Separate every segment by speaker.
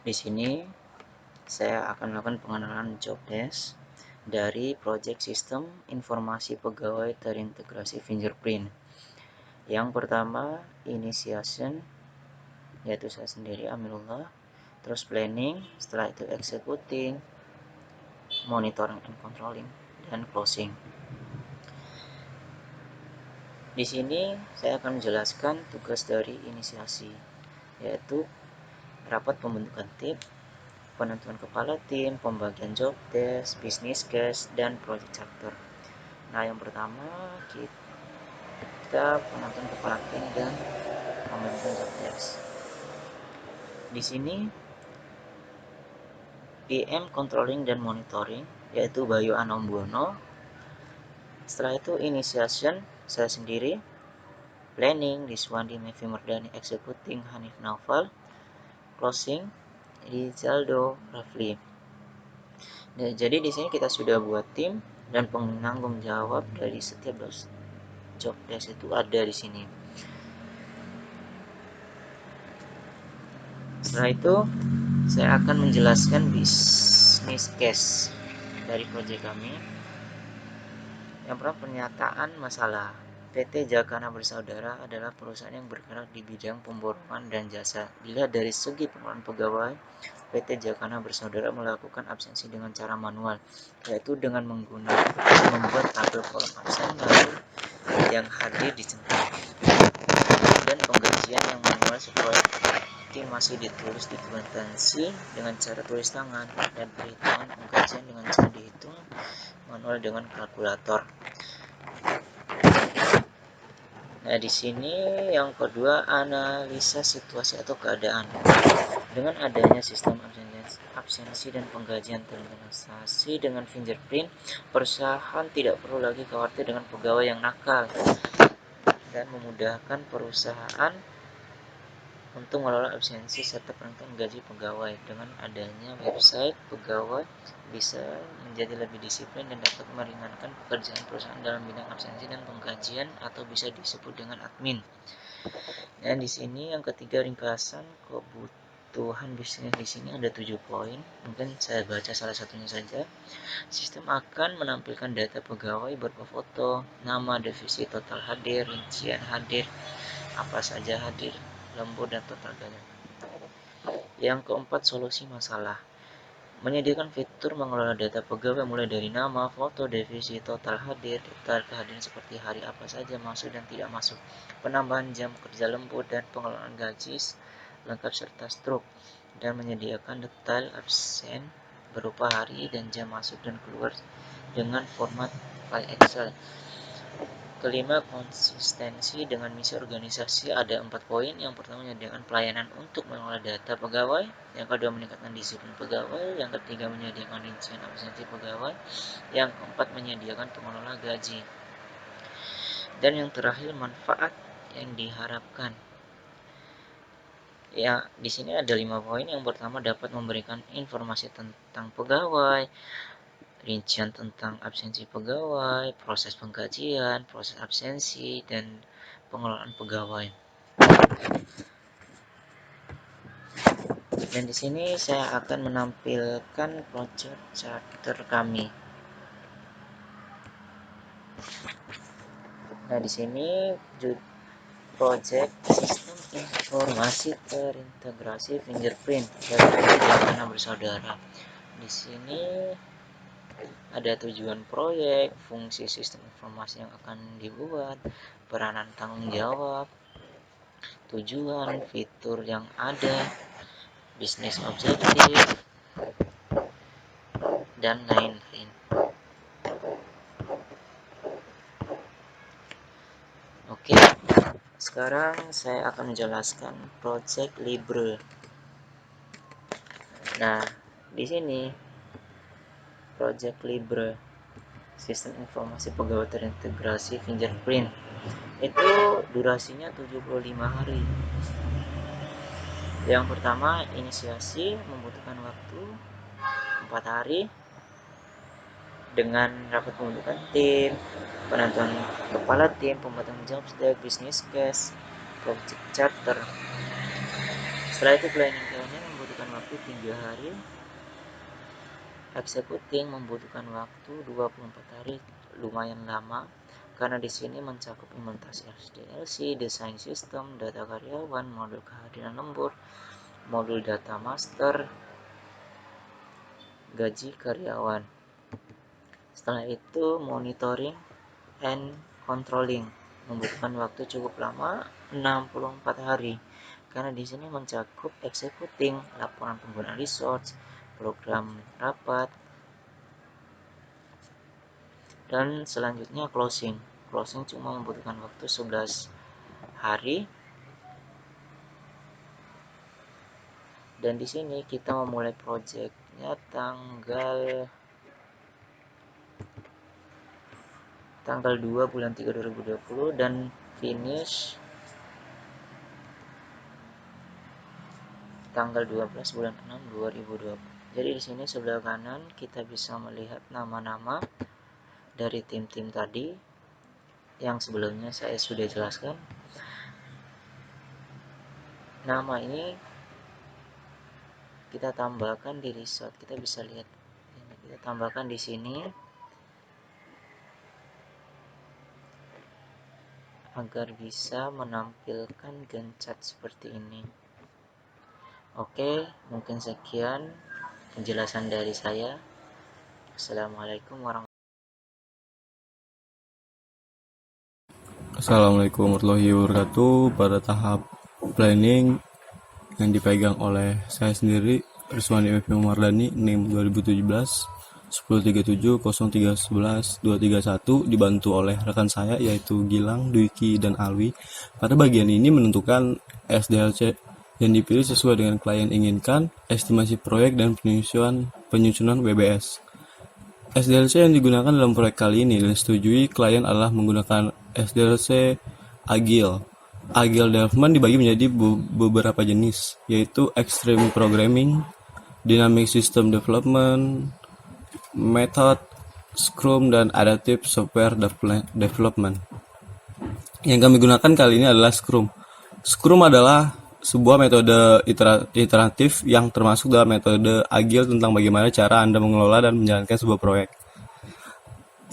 Speaker 1: Di sini saya akan melakukan pengenalan job desk dari Project Sistem Informasi Pegawai Terintegrasi Fingerprint. Yang pertama, initiation, yaitu saya sendiri Amirullah, terus planning, setelah itu executing, monitoring and controlling, dan closing. Di sini saya akan menjelaskan tugas dari inisiasi, yaitu rapat pembentukan tim, penentuan kepala tim, pembagian job desk, business case, dan project chapter. Nah, yang pertama kita penentuan kepala tim dan pembentukan job desk. Di sini PM controlling dan monitoring yaitu Bayu Anombono. Setelah itu initiation saya sendiri, planning Diswandi Mevi Merdani, executing Hanif Naufal, closing Rizaldo Rafli. Nah, jadi di sini kita sudah buat tim dan penanggung jawab dari setiap job desk itu ada di sini. Setelah itu saya akan menjelaskan business case dari proyek kami. Yang pertama, pernyataan masalah. PT Jakana Bersaudara adalah perusahaan yang bergerak di bidang pemborongan dan jasa. Dilihat dari segi pengelolaan pegawai, PT Jakana Bersaudara melakukan absensi dengan cara manual, yaitu dengan membuat tabel kolom absen lalu yang hadir dicentang, dan penggajian yang manual supaya tim masih ditulis di kwitansi dengan cara tulis tangan, dan perhitungan penggajian dengan cara dihitung manual dengan kalkulator. Nah, di sini yang kedua, analisa situasi atau keadaan. Dengan adanya sistem absensi dan penggajian terintegrasi dengan fingerprint, perusahaan tidak perlu lagi khawatir dengan pegawai yang nakal dan memudahkan perusahaan untuk mengelola absensi serta penentuan gaji pegawai. Dengan adanya website, pegawai bisa menjadi lebih disiplin dan dapat meringankan pekerjaan perusahaan dalam bidang absensi dan penggajian, atau bisa disebut dengan admin. Dan di sini yang ketiga, ringkasan kebutuhan bisnis. Di sini ada 7 poin. Mungkin saya baca salah satunya saja. Sistem akan menampilkan data pegawai berupa foto, nama, divisi, total hadir, rincian hadir, apa saja hadir, lembur, dan total gaji. Yang keempat, solusi masalah. Menyediakan fitur mengelola data pegawai mulai dari nama, foto, divisi, total hadir, detail kehadiran seperti hari apa saja masuk dan tidak masuk, penambahan jam kerja lembur, dan pengelolaan gaji lengkap serta struk, dan menyediakan detail absen berupa hari dan jam masuk dan keluar dengan format file Excel. Kelima, konsistensi dengan misi organisasi. Ada 4 poin. Yang pertama, menyediakan pelayanan untuk mengelola data pegawai. Yang kedua, meningkatkan disiplin pegawai. Yang ketiga, menyediakan rincian absensi pegawai. Yang keempat, menyediakan pengelola gaji. Dan yang terakhir, manfaat yang diharapkan. Ya, di sini ada 5 poin. Yang pertama, dapat memberikan informasi tentang pegawai, rincian tentang absensi pegawai, proses penggajian, proses absensi, dan pengelolaan pegawai. Dan di sini saya akan menampilkan project chapter kami. Nah, di sini project sistem informasi terintegrasi fingerprint dari Jakana Bersaudara. Di sini ada tujuan proyek, fungsi sistem informasi yang akan dibuat, peranan tanggung jawab, tujuan, fitur yang ada, bisnis objektif, dan lain-lain. Oke, sekarang saya akan menjelaskan Project Libre. Nah, di sini Project Libre, sistem informasi pegawai terintegrasi fingerprint, itu durasinya 75 hari. Yang pertama, inisiasi membutuhkan waktu 4 hari dengan rapat pembentukan tim, penentuan kepala tim, pembuatan job desk, business case, project charter. Setelah itu planning membutuhkan waktu 3 hari. Executing membutuhkan waktu 24 hari, lumayan lama karena di sini mencakup implementasi SDLC, desain sistem, data karyawan, modul kehadiran lembur, modul data master, gaji karyawan. Setelah itu monitoring and controlling membutuhkan waktu cukup lama, 64 hari karena di sini mencakup executing, laporan penggunaan resource, program rapat, dan selanjutnya closing cuma membutuhkan waktu 11 hari. Dan di sini kita memulai projectnya tanggal 2 bulan 3 2020 dan finish tanggal 12 bulan 6 2020. Jadi di sini sebelah kanan kita bisa melihat nama-nama dari tim-tim tadi yang sebelumnya saya sudah jelaskan. Nama ini kita tambahkan di resort. Kita bisa lihat ini, kita tambahkan di sini agar bisa menampilkan Gantt seperti ini. Oke, mungkin sekian penjelasan dari saya. Assalamualaikum
Speaker 2: warahmatullahi wabarakatuh. Pada tahap planning yang dipegang oleh saya sendiri, Rizwani F. Mardani, NIM 2017 1037 0311 231, dibantu oleh rekan saya yaitu Gilang, Dwiki, dan Alwi. Pada bagian ini menentukan SDLC yang dipilih sesuai dengan klien inginkan, estimasi proyek, dan penyusunan WBS. SDLC yang digunakan dalam proyek kali ini dan disetujui klien adalah menggunakan SDLC Agile. Agile Development dibagi menjadi beberapa jenis, yaitu Extreme Programming, Dynamic System Development, Method, Scrum, dan Adaptive Software Development. Yang kami gunakan kali ini adalah Scrum. Scrum adalah sebuah metode iteratif yang termasuk dalam metode Agile tentang bagaimana cara Anda mengelola dan menjalankan sebuah proyek.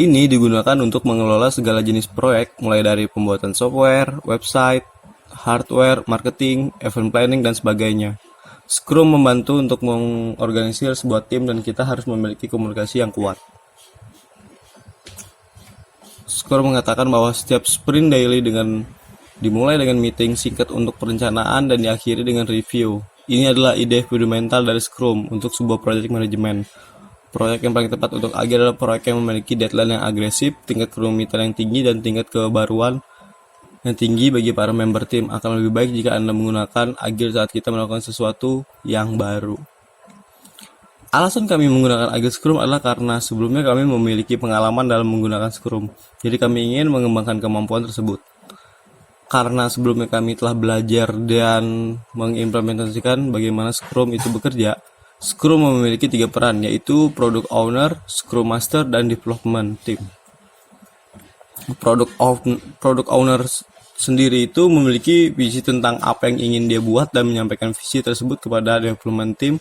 Speaker 2: Ini digunakan untuk mengelola segala jenis proyek, mulai dari pembuatan software, website, hardware, marketing, event planning, dan sebagainya. Scrum membantu untuk mengorganisir sebuah tim dan kita harus memiliki komunikasi yang kuat. Scrum mengatakan bahwa setiap sprint daily dimulai dengan meeting singkat untuk perencanaan dan diakhiri dengan review. Ini adalah ide fundamental dari Scrum untuk sebuah project management. Proyek yang paling tepat untuk Agile adalah proyek yang memiliki deadline yang agresif, tingkat kerumitan yang tinggi, dan tingkat kebaruan yang tinggi bagi para member tim. Akan lebih baik jika Anda menggunakan Agile saat kita melakukan sesuatu yang baru. Alasan kami menggunakan Agile Scrum adalah karena sebelumnya kami memiliki pengalaman dalam menggunakan Scrum. Jadi kami ingin mengembangkan kemampuan tersebut. Karena sebelumnya kami telah belajar dan mengimplementasikan bagaimana Scrum itu bekerja, Scrum memiliki 3 peran, yaitu Product Owner, Scrum Master, dan Development Team. Product Owner sendiri itu memiliki visi tentang apa yang ingin dia buat dan menyampaikan visi tersebut kepada Development Team.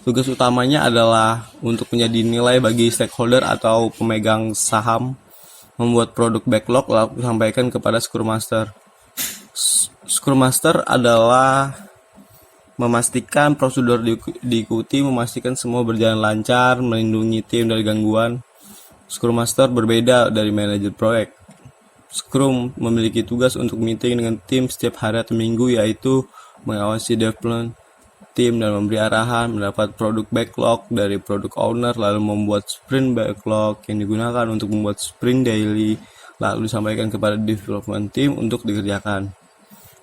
Speaker 2: Tugas utamanya adalah untuk menjadi nilai bagi stakeholder atau pemegang saham, membuat produk backlog lalu disampaikan kepada Scrum Master. Scrum Master adalah memastikan prosedur diikuti, memastikan semua berjalan lancar, melindungi tim dari gangguan. Scrum Master berbeda dari manajer proyek. Scrum memiliki tugas untuk meeting dengan tim setiap hari atau minggu, yaitu mengawasi development tim dan memberi arahan, mendapat produk backlog dari product owner, lalu membuat sprint backlog yang digunakan untuk membuat sprint daily, lalu disampaikan kepada development team untuk dikerjakan.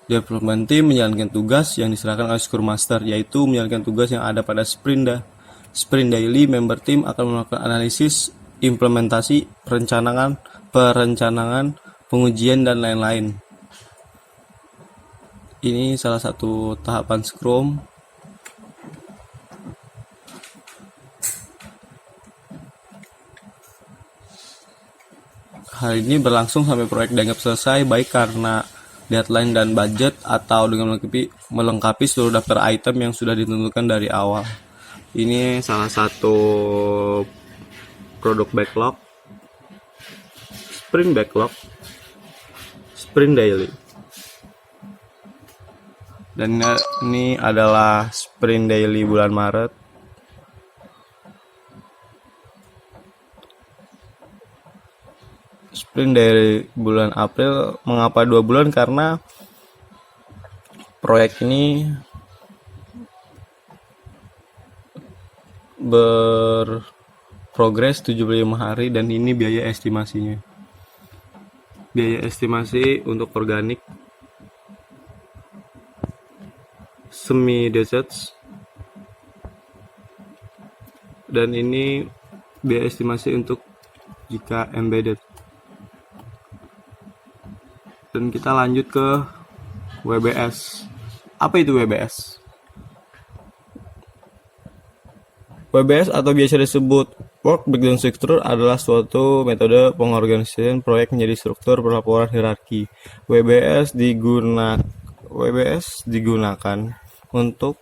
Speaker 2: Development team menjalankan tugas yang diserahkan oleh Scrum Master, yaitu menjalankan tugas yang ada pada sprint daily. Member team akan melakukan analisis, implementasi, perencanaan, pengujian, dan lain-lain. Ini salah satu tahapan Scrum. Hal ini berlangsung sampai proyek dianggap selesai, baik karena deadline dan budget, atau dengan melengkapi seluruh daftar item yang sudah ditentukan dari awal. Ini salah satu produk backlog, sprint daily. Dan ini adalah sprint daily bulan Maret. Sprint dari bulan April. Mengapa 2 bulan? Karena proyek ini berprogres 75 hari dan ini biaya estimasinya. Biaya estimasi untuk organik semi deserts, dan ini biaya estimasi untuk jika embedded. Dan kita lanjut ke WBS. Apa itu WBS? WBS atau biasa disebut Work Breakdown Structure adalah suatu metode pengorganisasian proyek menjadi struktur pelaporan hierarki. WBS digunakan untuk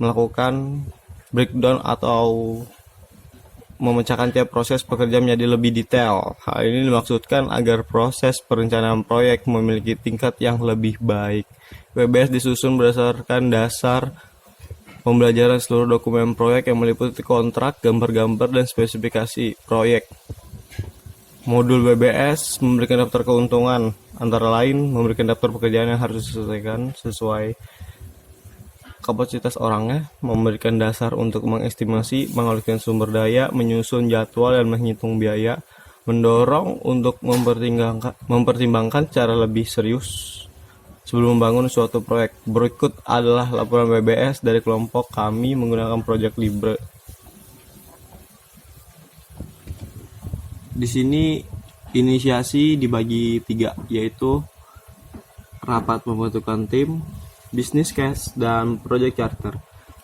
Speaker 2: melakukan breakdown atau memecahkan tiap proses pekerjaan menjadi lebih detail. Hal ini dimaksudkan agar proses perencanaan proyek memiliki tingkat yang lebih baik. WBS disusun berdasarkan dasar pembelajaran seluruh dokumen proyek yang meliputi kontrak, gambar-gambar, dan spesifikasi proyek. Modul WBS memberikan daftar keuntungan, antara lain memberikan daftar pekerjaan yang harus diselesaikan sesuai kapasitas orangnya, memberikan dasar untuk mengestimasi, mengalokasikan sumber daya, menyusun jadwal dan menghitung biaya, mendorong untuk mempertimbangkan secara lebih serius sebelum membangun suatu proyek. Berikut adalah laporan WBS dari kelompok kami menggunakan Project Libre. Di sini inisiasi dibagi 3, yaitu rapat pembentukan tim, business case, dan project charter.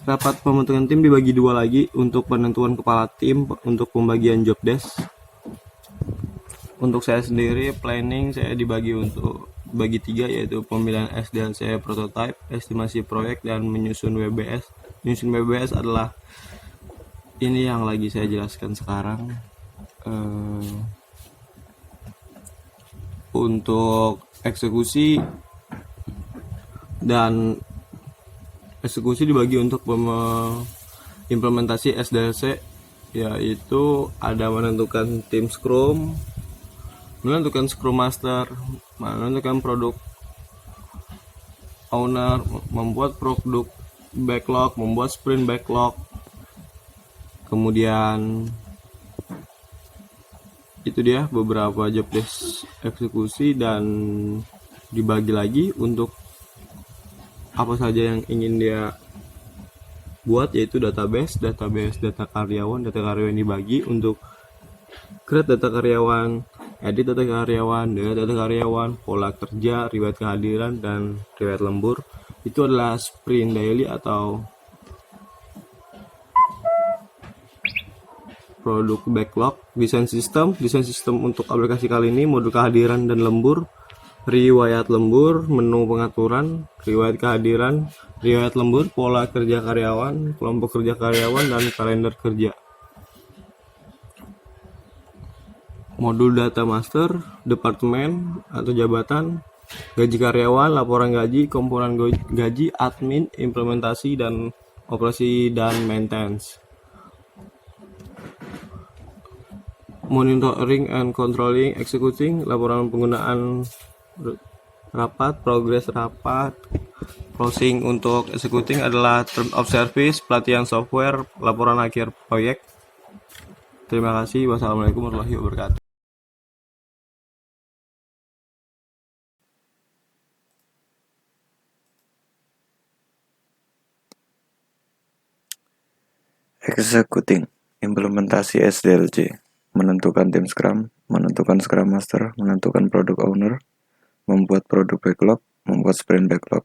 Speaker 2: Rapat pembentukan tim dibagi 2 lagi untuk penentuan kepala tim untuk pembagian job desk. Untuk saya sendiri, planning saya dibagi 3, yaitu pemilihan SDLC prototype, estimasi proyek, dan menyusun WBS. Menyusun WBS adalah ini yang lagi saya jelaskan sekarang. Untuk eksekusi dibagi untuk implementasi SDLC, yaitu ada menentukan tim Scrum, menentukan Scrum Master, menentukan produk owner, membuat produk backlog, membuat sprint backlog. Kemudian itu dia beberapa job desk eksekusi, dan dibagi lagi untuk apa saja yang ingin dia buat, yaitu database data karyawan dibagi untuk create data karyawan, edit data karyawan, pola kerja, riwayat kehadiran, dan riwayat lembur. Itu adalah sprint daily atau produk backlog. Desain sistem untuk aplikasi kali ini modul kehadiran dan lembur, riwayat lembur, menu pengaturan, riwayat kehadiran, riwayat lembur, pola kerja karyawan, kelompok kerja karyawan, dan kalender kerja. Modul data master, departemen atau jabatan, gaji karyawan, laporan gaji, komponen gaji, admin, implementasi, dan operasi dan maintenance. Monitoring and controlling, executing, laporan penggunaan rapat, progres rapat, closing. Untuk executing adalah term of service, pelatihan software, laporan akhir proyek. Terima kasih. Wassalamualaikum warahmatullahi wabarakatuh.
Speaker 3: Executing, implementasi SDLC, menentukan tim Scrum, menentukan Scrum Master, menentukan product owner, membuat produk backlog, membuat sprint backlog.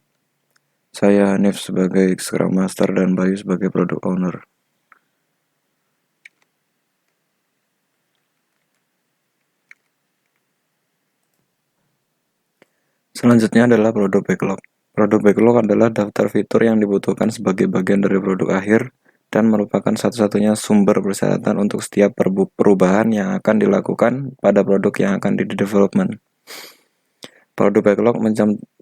Speaker 3: Saya Hanif sebagai Scrum Master dan Bayu sebagai product owner. Selanjutnya adalah produk backlog. Produk backlog adalah daftar fitur yang dibutuhkan sebagai bagian dari produk akhir dan merupakan satu-satunya sumber persyaratan untuk setiap perubahan yang akan dilakukan pada produk yang akan di-development. Produk backlog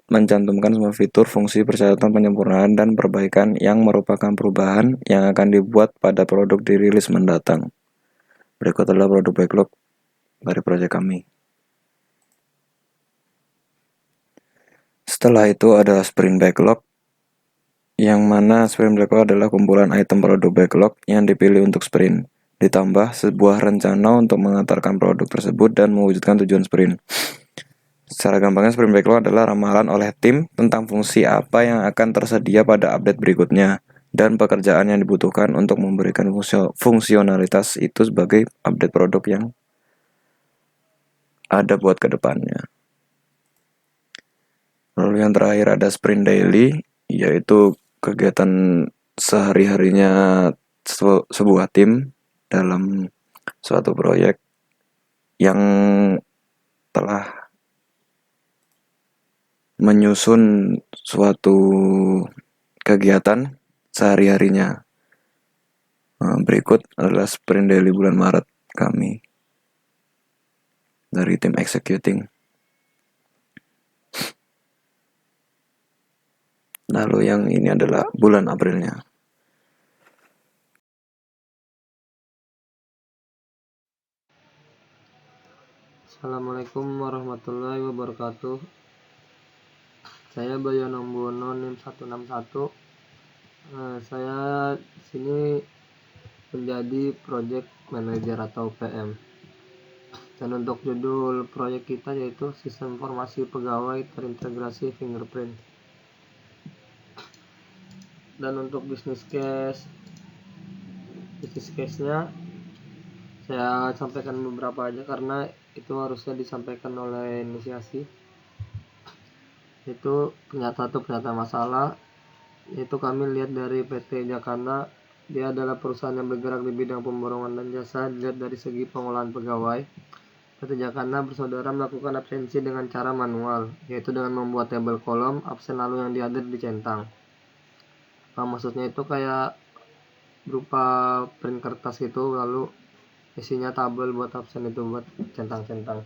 Speaker 3: mencantumkan semua fitur, fungsi, persyaratan, penyempurnaan, dan perbaikan yang merupakan perubahan yang akan dibuat pada produk dirilis mendatang. Berikut adalah produk backlog dari proyek kami. Setelah itu ada sprint backlog, yang mana sprint backlog adalah kumpulan item produk backlog yang dipilih untuk sprint, ditambah sebuah rencana untuk mengantarkan produk tersebut dan mewujudkan tujuan sprint. Secara gampangnya, sprint backlog adalah ramalan oleh tim tentang fungsi apa yang akan tersedia pada update berikutnya dan pekerjaan yang dibutuhkan untuk memberikan fungsionalitas itu sebagai update produk yang ada buat ke depannya. Lalu yang terakhir ada sprint daily, yaitu kegiatan sehari-harinya sebuah tim dalam suatu proyek yang telah menyusun suatu kegiatan sehari-harinya. Berikut adalah sprint daily bulan Maret kami dari tim executing. Lalu yang ini adalah bulan Aprilnya.
Speaker 4: Assalamualaikum warahmatullahi wabarakatuh. Saya Bayono Buwono NIM 161. Saya sini menjadi project manager atau PM. Dan untuk judul proyek kita yaitu Sistem Informasi Pegawai Terintegrasi Fingerprint. Dan untuk business case-nya saya sampaikan beberapa aja karena itu harusnya disampaikan oleh inisiasi. Itu pernyataan masalah, yaitu kami lihat dari PT Jakana, dia adalah perusahaan yang bergerak di bidang pemborongan dan jasa. Dilihat dari segi pengolahan pegawai, PT Jakana bersaudara melakukan absensi dengan cara manual, yaitu dengan membuat tabel kolom absen lalu yang dihadir dicentang. Maksudnya itu kayak berupa print kertas gitu, lalu isinya tabel buat absen itu buat centang-centang.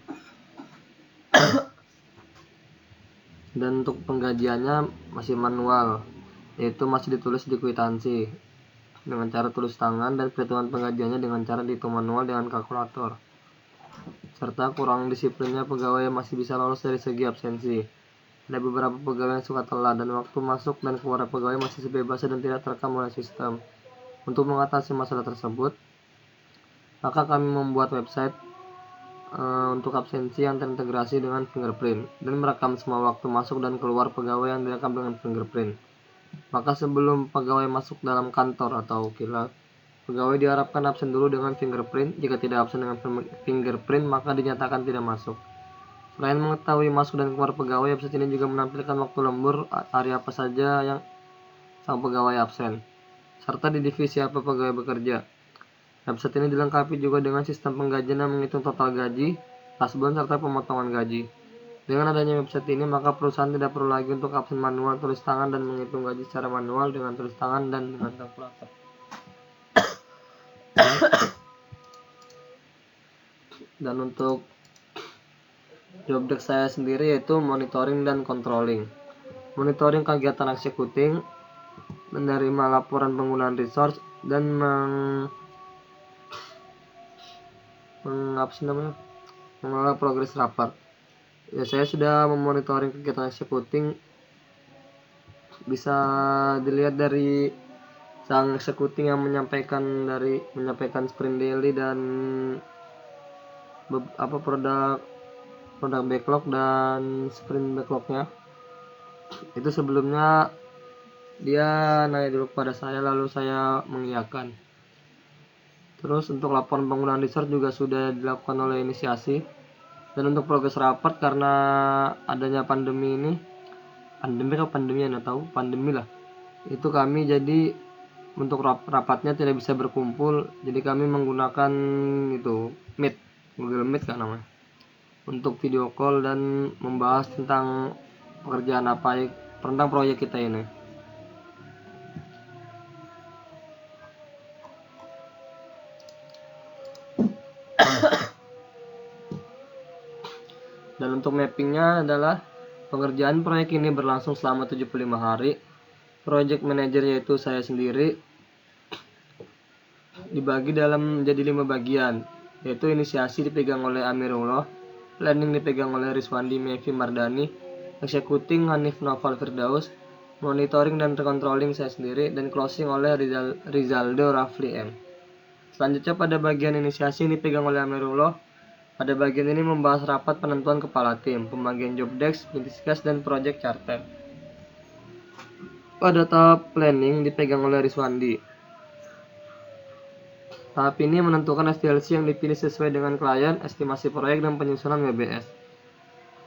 Speaker 4: Dan untuk penggajiannya masih manual, yaitu masih ditulis di kwitansi dengan cara tulis tangan, dan perhitungan penggajiannya dengan cara dihitung manual dengan kalkulator. Serta kurang disiplinnya pegawai yang masih bisa lolos dari segi absensi. Ada beberapa pegawai yang suka telat dan waktu masuk dan keluar pegawai masih sebebasnya dan tidak terekam oleh sistem. Untuk mengatasi masalah tersebut, maka kami membuat website untuk absensi yang terintegrasi dengan fingerprint dan merekam semua waktu masuk dan keluar pegawai yang direkam dengan fingerprint. Maka sebelum pegawai masuk dalam kantor atau kilat, pegawai diharapkan absen dulu dengan fingerprint. Jika tidak absen dengan fingerprint, maka dinyatakan tidak masuk. Selain mengetahui masuk dan keluar pegawai, website ini juga menampilkan waktu lembur, hari apa saja yang sang pegawai absen, serta di divisi apa pegawai bekerja. Website ini dilengkapi juga dengan sistem penggajian yang menghitung total gaji, kasbon, serta pemotongan gaji. Dengan adanya website ini, maka perusahaan tidak perlu lagi untuk absen manual, tulis tangan, dan menghitung gaji secara manual dengan tulis tangan dan dengan kalkulator. Dan untuk job desk saya sendiri yaitu monitoring dan controlling. Monitoring kegiatan executing, menerima laporan penggunaan resource, dan mengelola progres rapat. Ya, saya sudah memonitoring kegiatan executing. Bisa dilihat dari sang executing yang menyampaikan sprint daily dan produk backlog dan sprint backlognya. Itu sebelumnya dia nanya dulu kepada saya, lalu saya mengiyakan. Terus untuk laporan penggunaan resource juga sudah dilakukan oleh inisiasi. Dan untuk progres rapat, karena adanya pandemi ini, pandemi lah, itu kami jadi untuk rapatnya tidak bisa berkumpul, jadi kami menggunakan itu Google Meet kan namanya, untuk video call dan membahas tentang pekerjaan apa tentang proyek kita ini. Dan untuk mappingnya adalah pengerjaan proyek ini berlangsung selama 75 hari. Project manager yaitu saya sendiri dibagi dalam menjadi 5 bagian, yaitu inisiasi dipegang oleh Amirullah, planning dipegang oleh Rizwandi Mevi Mardani, executing Hanif Noval Firdaus, monitoring dan controlling saya sendiri, dan closing oleh Rizaldo Rafli M. Selanjutnya pada bagian inisiasi ini dipegang oleh Amirullah. Pada bagian ini membahas rapat penentuan kepala tim, pembagian job desk, business case, dan project charter. Pada tahap planning dipegang oleh Rizwandi. Tahap ini menentukan SDLC yang dipilih sesuai dengan klien, estimasi proyek, dan penyusunan WBS.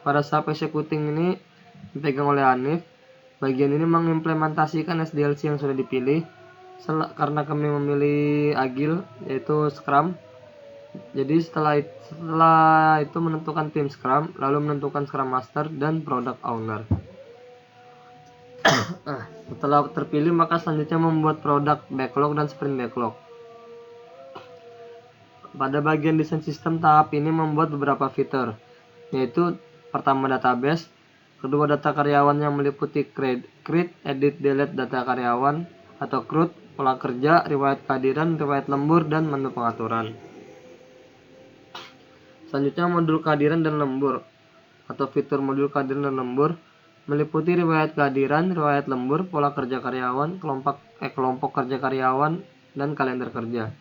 Speaker 4: Pada tahap executing ini dipegang oleh Hanif. Bagian ini mengimplementasikan SDLC yang sudah dipilih. Karena kami memilih Agile, yaitu Scrum. Jadi setelah itu menentukan tim Scrum, lalu menentukan Scrum Master dan Product Owner. Setelah terpilih, maka selanjutnya membuat product backlog dan sprint backlog. Pada bagian desain sistem, tahap ini membuat beberapa fitur, yaitu pertama database, kedua data karyawan yang meliputi create, edit, delete data karyawan atau CRUD, pola kerja, riwayat kehadiran, riwayat lembur, dan menu pengaturan. Selanjutnya modul kehadiran dan lembur atau fitur modul kehadiran dan lembur meliputi riwayat kehadiran, riwayat lembur, pola kerja karyawan, kelompok kerja karyawan, dan kalender kerja.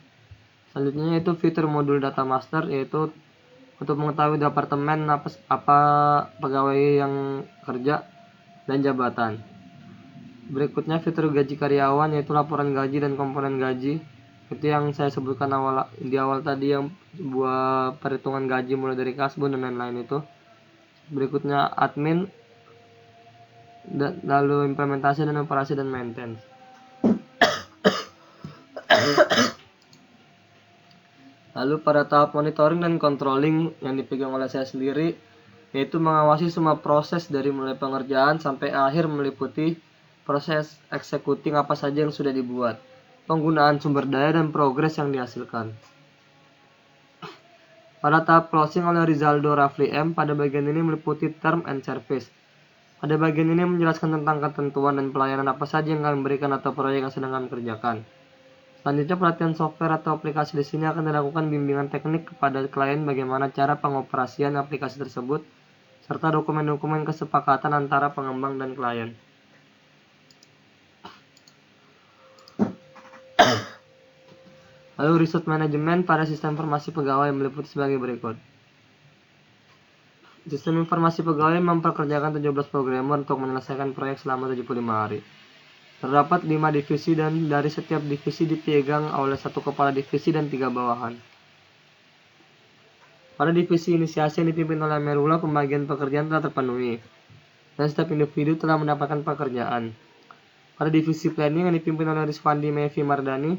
Speaker 4: Selanjutnya yaitu fitur modul data master, yaitu untuk mengetahui departemen apa pegawai yang kerja dan jabatan. Berikutnya fitur gaji karyawan, yaitu laporan gaji dan komponen gaji. Itu yang saya sebutkan di awal tadi, yang buat perhitungan gaji mulai dari kasbon dan lain-lain itu. Berikutnya admin, lalu implementasi dan operasi dan maintenance. Lalu pada tahap monitoring dan controlling yang dipegang oleh saya sendiri, yaitu mengawasi semua proses dari mulai pengerjaan sampai akhir, meliputi proses executing apa saja yang sudah dibuat, penggunaan sumber daya, dan progres yang dihasilkan. Pada tahap closing oleh Rizaldo Rafli M, pada bagian ini meliputi term and service. Pada bagian ini menjelaskan tentang ketentuan dan pelayanan apa saja yang kami berikan atau proyek yang sedang kami kerjakan. Selanjutnya pelatihan software atau aplikasi di sini akan dilakukan bimbingan teknik kepada klien bagaimana cara pengoperasian aplikasi tersebut, serta dokumen-dokumen kesepakatan antara pengembang dan klien. Lalu resource management pada sistem informasi pegawai meliputi sebagai berikut. Sistem informasi pegawai memperkerjakan 17 programmer untuk menyelesaikan proyek selama 75 hari. Terdapat 5 divisi dan dari setiap divisi dipegang oleh 1 kepala divisi dan 3 bawahan. Pada divisi inisiasi yang dipimpin oleh Amirullah, pembagian pekerjaan telah terpenuhi dan setiap individu telah mendapatkan pekerjaan. Pada divisi planning yang dipimpin oleh Rizwandi Mevi Mardani,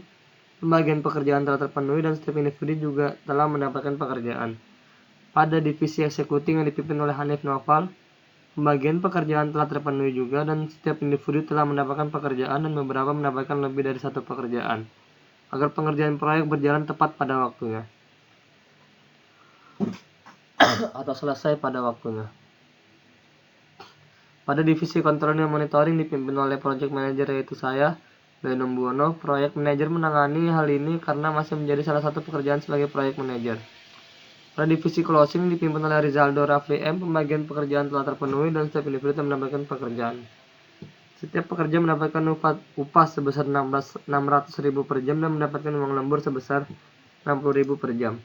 Speaker 4: pembagian pekerjaan telah terpenuhi dan setiap individu juga telah mendapatkan pekerjaan. Pada divisi executing yang dipimpin oleh Hanif Noval, pembagian pekerjaan telah terpenuhi juga dan setiap individu telah mendapatkan pekerjaan dan beberapa mendapatkan lebih dari 1 pekerjaan, agar pengerjaan proyek berjalan tepat pada waktunya atau selesai pada waktunya. Pada divisi control dan monitoring dipimpin oleh project manager, yaitu saya, Benom Buwono. Project manager menangani hal ini karena masih menjadi salah satu pekerjaan sebagai project manager. Pada divisi closing dipimpin oleh Rizaldo Rafli M, pembagian pekerjaan telah terpenuhi dan setiap individu telah mendapatkan pekerjaan. Setiap pekerja mendapatkan upah sebesar 600.000 per jam dan mendapatkan uang lembur sebesar 60.000 per jam.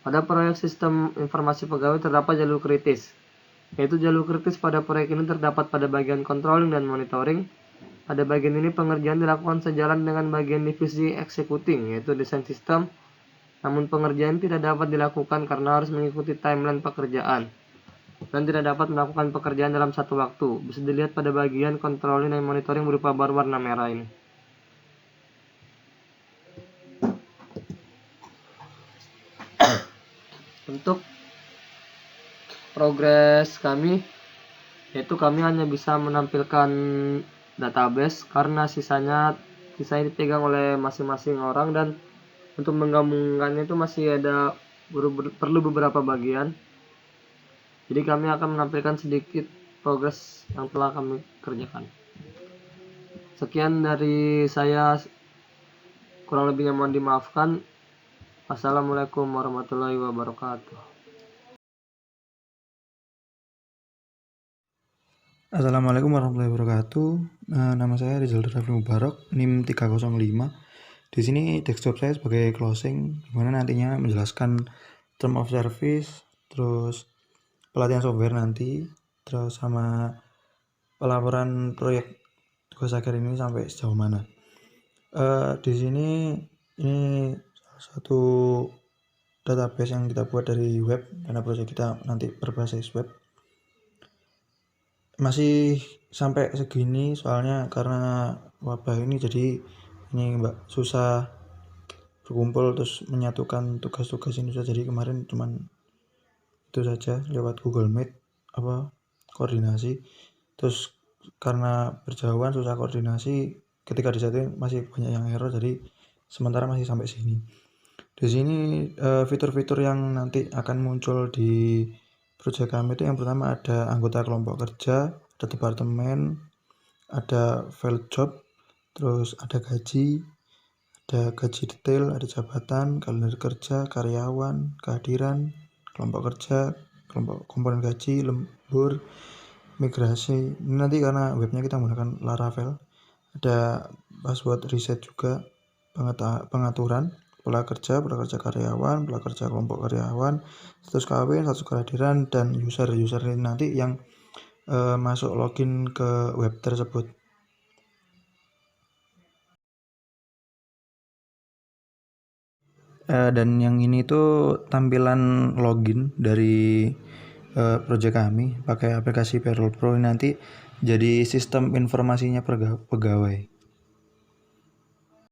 Speaker 4: Pada proyek sistem informasi pegawai terdapat jalur kritis, yaitu jalur kritis pada proyek ini terdapat pada bagian controlling dan monitoring. Pada bagian ini pengerjaan dilakukan sejalan dengan bagian divisi executing, yaitu desain sistem. Namun pengerjaan tidak dapat dilakukan karena harus mengikuti timeline pekerjaan dan tidak dapat melakukan pekerjaan dalam satu waktu. Bisa dilihat pada bagian controlling dan monitoring berupa bar warna merah ini. Untuk progres kami, yaitu kami hanya bisa menampilkan database karena sisanya dipegang oleh masing-masing orang, dan untuk menggabungkannya itu masih ada perlu beberapa bagian. Jadi kami akan menampilkan sedikit progres yang telah kami kerjakan. Sekian dari saya, kurang lebihnya mohon dimaafkan. Assalamualaikum warahmatullahi wabarakatuh.
Speaker 5: Assalamualaikum warahmatullahi wabarakatuh. Nama saya Rizal Raffi Mubarak, NIM 305. Di sini desktop saya sebagai closing, di mana nantinya menjelaskan term of service, terus pelatihan software nanti, terus sama pelaporan proyek tugas akhir ini sampai sejauh mana. Di sini ini salah satu database yang kita buat dari web, karena proyek kita nanti berbasis web. Masih sampai segini soalnya karena wabah ini, jadi ini susah berkumpul terus menyatukan tugas-tugas ini. Jadi kemarin cuman itu saja lewat Google Meet koordinasi, terus karena berjauhan susah koordinasi, ketika disatuin masih banyak yang error, jadi sementara masih sampai sini. Di sini fitur-fitur yang nanti akan muncul di proyek kami itu yang pertama ada anggota kelompok kerja, ada departemen, ada file job, terus ada gaji detail, ada jabatan, kalender kerja, karyawan, kehadiran, kelompok kerja, kelompok komponen gaji, lembur, migrasi. Ini nanti karena webnya kita menggunakan Laravel, ada password reset juga, pengaturan pola kerja karyawan, pola kerja kelompok karyawan, status kawin, status kehadiran, dan user ini nanti yang masuk login ke web tersebut. Dan yang ini tuh tampilan login dari proyek kami pakai aplikasi Payroll Pro. Nanti jadi sistem informasinya pegawai.